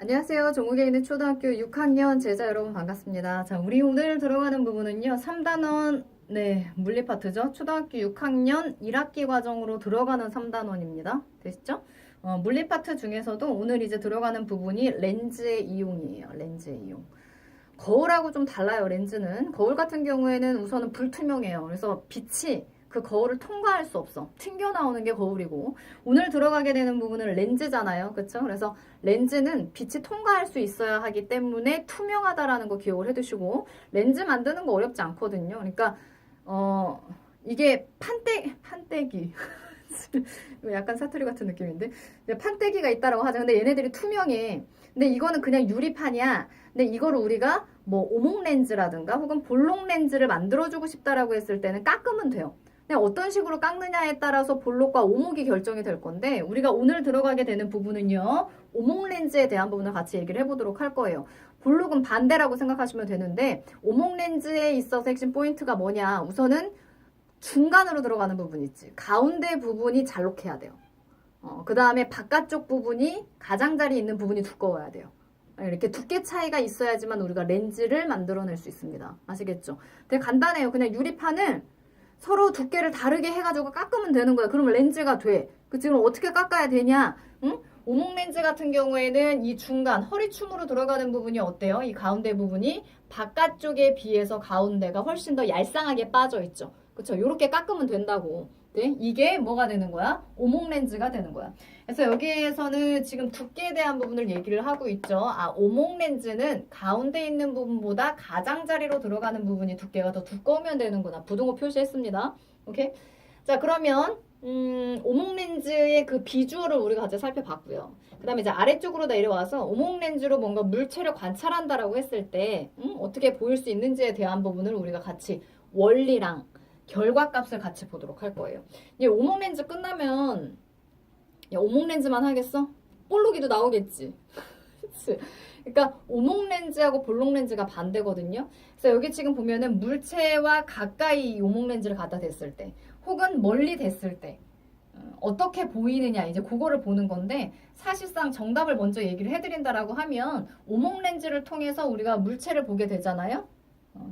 안녕하세요. 종국에 있는 초등학교 6학년 제자 여러분 반갑습니다. 자, 우리 오늘 들어가는 부분은요. 3단원 물리 파트죠. 초등학교 6학년 1학기 과정으로 들어가는 3단원입니다. 되시죠? 물리 파트 중에서도 오늘 이제 들어가는 부분이 렌즈의 이용이에요. 렌즈의 이용. 거울하고 좀 달라요. 렌즈는. 거울 같은 경우에는 우선은 불투명해요. 그래서 빛이 그 거울을 통과할 수 없어. 튕겨나오는 게 거울이고, 오늘 들어가게 되는 부분은 렌즈잖아요. 그쵸? 그래서 렌즈는 빛이 통과할 수 있어야 하기 때문에 투명하다라는 거 기억을 해두시고, 렌즈 만드는 거 어렵지 않거든요. 그러니까 이게 판때기 약간 사투리 같은 느낌인데, 판때기가 있다라고 하죠. 근데 얘네들이 투명해. 근데 이거는 그냥 유리판이야. 근데 이거를 우리가 뭐 오목 렌즈라든가 혹은 볼록 렌즈를 만들어주고 싶다라고 했을 때는 깎으면 돼요. 그냥 어떤 식으로 깎느냐에 따라서 볼록과 오목이 결정이 될 건데, 우리가 오늘 들어가게 되는 부분은요, 오목 렌즈에 대한 부분을 같이 얘기를 해보도록 할 거예요. 볼록은 반대라고 생각하시면 되는데, 오목 렌즈에 있어서 핵심 포인트가 뭐냐, 우선은 중간으로 들어가는 부분 있지. 가운데 부분이 잘록해야 돼요. 그 다음에 바깥쪽 부분이 가장자리 있는 부분이 두꺼워야 돼요. 이렇게 두께 차이가 있어야지만 우리가 렌즈를 만들어낼 수 있습니다. 아시겠죠? 되게 간단해요. 그냥 유리판을 서로 두께를 다르게 해가지고 깎으면 되는 거야. 그러면 렌즈가 돼. 그럼 어떻게 깎아야 되냐? 응? 오목 렌즈 같은 경우에는 이 중간 허리춤으로 들어가는 부분이 어때요? 이 가운데 부분이 바깥쪽에 비해서 가운데가 훨씬 더 얄쌍하게 빠져 있죠. 그쵸? 요렇게 깎으면 된다고. 네? 이게 뭐가 되는 거야? 오목 렌즈가 되는 거야. 그래서 여기에서는 지금 두께에 대한 부분을 얘기를 하고 있죠. 오목 렌즈는 가운데 있는 부분보다 가장자리로 들어가는 부분이 두께가 더 두꺼우면 되는구나. 부등호 표시했습니다. 오케이? 자, 그러면 오목 렌즈의 그 비주얼을 우리가 같이 살펴봤고요. 그 다음에 이제 아래쪽으로 내려와서 오목 렌즈로 뭔가 물체를 관찰한다라고 했을 때 어떻게 보일 수 있는지에 대한 부분을 우리가 같이 원리랑 결과값을 같이 보도록 할 거예요. 이제 오목 렌즈 끝나면 야, 오목 렌즈만 하겠어? 볼록이도 나오겠지. 그치? 그러니까 오목 렌즈하고 볼록 렌즈가 반대거든요. 그래서 여기 지금 보면은 물체와 가까이 오목 렌즈를 갖다 댔을 때 혹은 멀리 댔을 때 어떻게 보이느냐, 이제 그거를 보는 건데, 사실상 정답을 먼저 얘기를 해드린다라고 하면 오목 렌즈를 통해서 우리가 물체를 보게 되잖아요.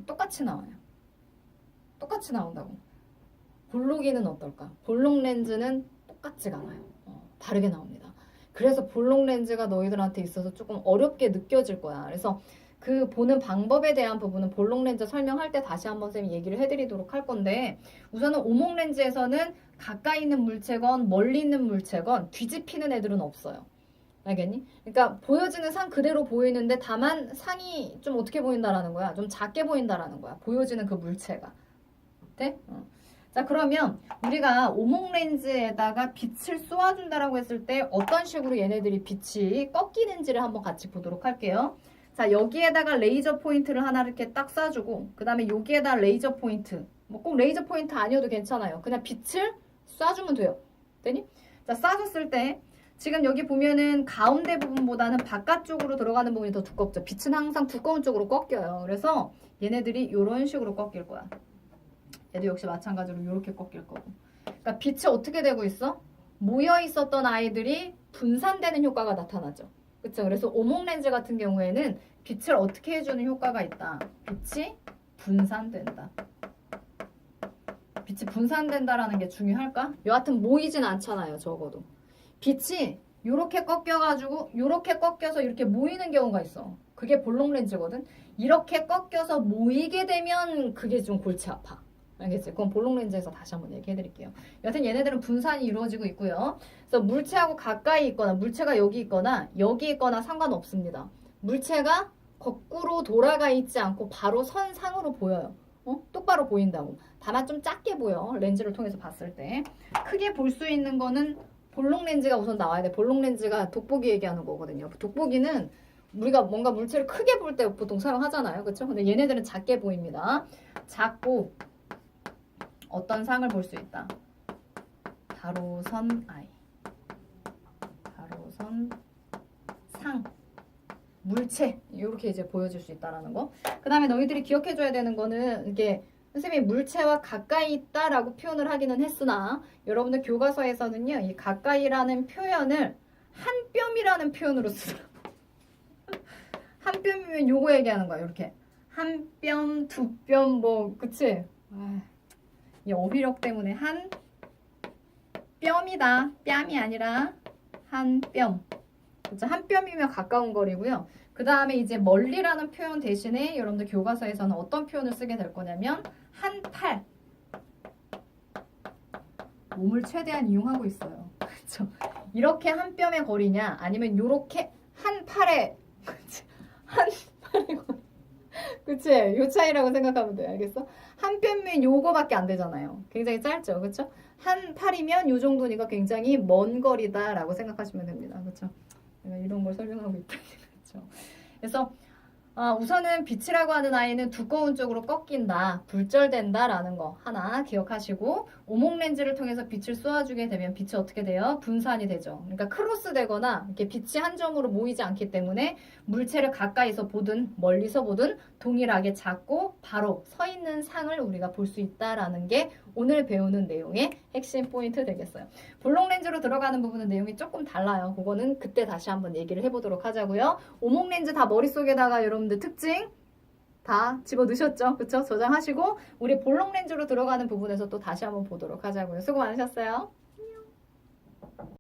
똑같이 나와요. 똑같이 나온다고. 볼록이는 어떨까? 볼록 렌즈는 똑같지가 않아요. 다르게 나옵니다. 그래서 볼록 렌즈가 너희들한테 있어서 조금 어렵게 느껴질 거야. 그래서 그 보는 방법에 대한 부분은 볼록 렌즈 설명할 때 다시 한번 쌤이 얘기를 해드리도록 할 건데, 우선은 오목 렌즈에서는 가까이 있는 물체건 멀리 있는 물체건 뒤집히는 애들은 없어요. 알겠니? 그러니까 보여지는 상 그대로 보이는데 다만 상이 좀 어떻게 보인다라는 거야. 좀 작게 보인다라는 거야. 보여지는 그 물체가. 네? 자, 그러면 우리가 오목 렌즈에다가 빛을 쏘아준다라고 했을 때 어떤 식으로 얘네들이 빛이 꺾이는지를 한번 같이 보도록 할게요. 자, 여기에다가 레이저 포인트를 하나 이렇게 딱 쏴주고, 그 다음에 여기에다 레이저 포인트, 뭐 꼭 레이저 포인트 아니어도 괜찮아요. 그냥 빛을 쏴주면 돼요. 되니? 자, 쏴줬을 때 지금 여기 보면은 가운데 부분보다는 바깥쪽으로 들어가는 부분이 더 두껍죠. 빛은 항상 두꺼운 쪽으로 꺾여요. 그래서 얘네들이 이런 식으로 꺾일 거야. 얘도 역시 마찬가지로 이렇게 꺾일 거고. 그러니까 빛이 어떻게 되고 있어? 모여 있었던 아이들이 분산되는 효과가 나타나죠. 그쵸? 그래서 오목 렌즈 같은 경우에는 빛을 어떻게 해주는 효과가 있다. 빛이 분산된다. 빛이 분산된다라는 게 중요할까? 여하튼 모이진 않잖아요. 적어도. 빛이 이렇게 꺾여가지고 이렇게 꺾여서 이렇게 모이는 경우가 있어. 그게 볼록 렌즈거든. 이렇게 꺾여서 모이게 되면 그게 좀 골치 아파. 알겠지? 그건 볼록 렌즈에서 다시 한번 얘기해 드릴게요. 여튼 얘네들은 분산이 이루어지고 있고요. 그래서 물체하고 가까이 있거나 물체가 여기 있거나 상관없습니다. 물체가 거꾸로 돌아가 있지 않고 바로 선상으로 보여요. 똑바로 보인다고. 다만 좀 작게 보여. 렌즈를 통해서 봤을 때. 크게 볼 수 있는 거는 볼록 렌즈가 우선 나와야 돼. 볼록 렌즈가 돋보기 얘기하는 거거든요. 돋보기는 우리가 뭔가 물체를 크게 볼 때 보통 사용하잖아요. 그렇죠? 근데 얘네들은 작게 보입니다. 작고 어떤 상을 볼 수 있다. 가로선 아이. 가로선 상. 물체. 이렇게 이제 보여줄 수 있다라는 거. 그 다음에 너희들이 기억해줘야 되는 거는 이게 선생님이 물체와 가까이 있다라고 표현을 하기는 했으나 여러분들 교과서에서는요. 이 가까이라는 표현을 한 뼘이라는 표현으로 쓰더라고요. 한 뼘이면 요거 얘기하는 거야. 이렇게 한 뼘, 두 뼘, 뭐 그치? 이 어휘력 때문에 한 뼘이다. 뺨이 아니라 한 뼘. 그쵸? 한 뼘이면 가까운 거리고요. 그 다음에 이제 멀리라는 표현 대신에 여러분들 교과서에서는 어떤 표현을 쓰게 될 거냐면 한 팔. 몸을 최대한 이용하고 있어요. 그렇죠? 이렇게 한 뼘의 거리냐 아니면 요렇게 한 팔의 한 팔의 거리. 그치? 요 차이라고 생각하면 돼요. 알겠어? 한 뼘이면 요거밖에 안 되잖아요. 굉장히 짧죠. 그쵸? 한 팔이면 요 정도니까 굉장히 먼 거리다라고 생각하시면 됩니다. 그쵸? 내가 이런 걸 설명하고 있다. 그쵸? 그래서 우선은 빛이라고 하는 아이는 두꺼운 쪽으로 꺾인다, 굴절된다 라는 거 하나 기억하시고 오목 렌즈를 통해서 빛을 쏘아주게 되면 빛이 어떻게 돼요? 분산이 되죠. 그러니까 크로스 되거나 이렇게 빛이 한 점으로 모이지 않기 때문에 물체를 가까이서 보든 멀리서 보든 동일하게 작고 바로 서 있는 상을 우리가 볼 수 있다라는 게 오늘 배우는 내용의 핵심 포인트 되겠어요. 볼록 렌즈로 들어가는 부분은 내용이 조금 달라요. 그거는 그때 다시 한번 얘기를 해보도록 하자고요. 오목 렌즈 다 머릿속에다가 여러분들 특징 다 집어넣으셨죠? 그쵸? 저장하시고 우리 볼록 렌즈로 들어가는 부분에서 또 다시 한번 보도록 하자고요. 수고 많으셨어요.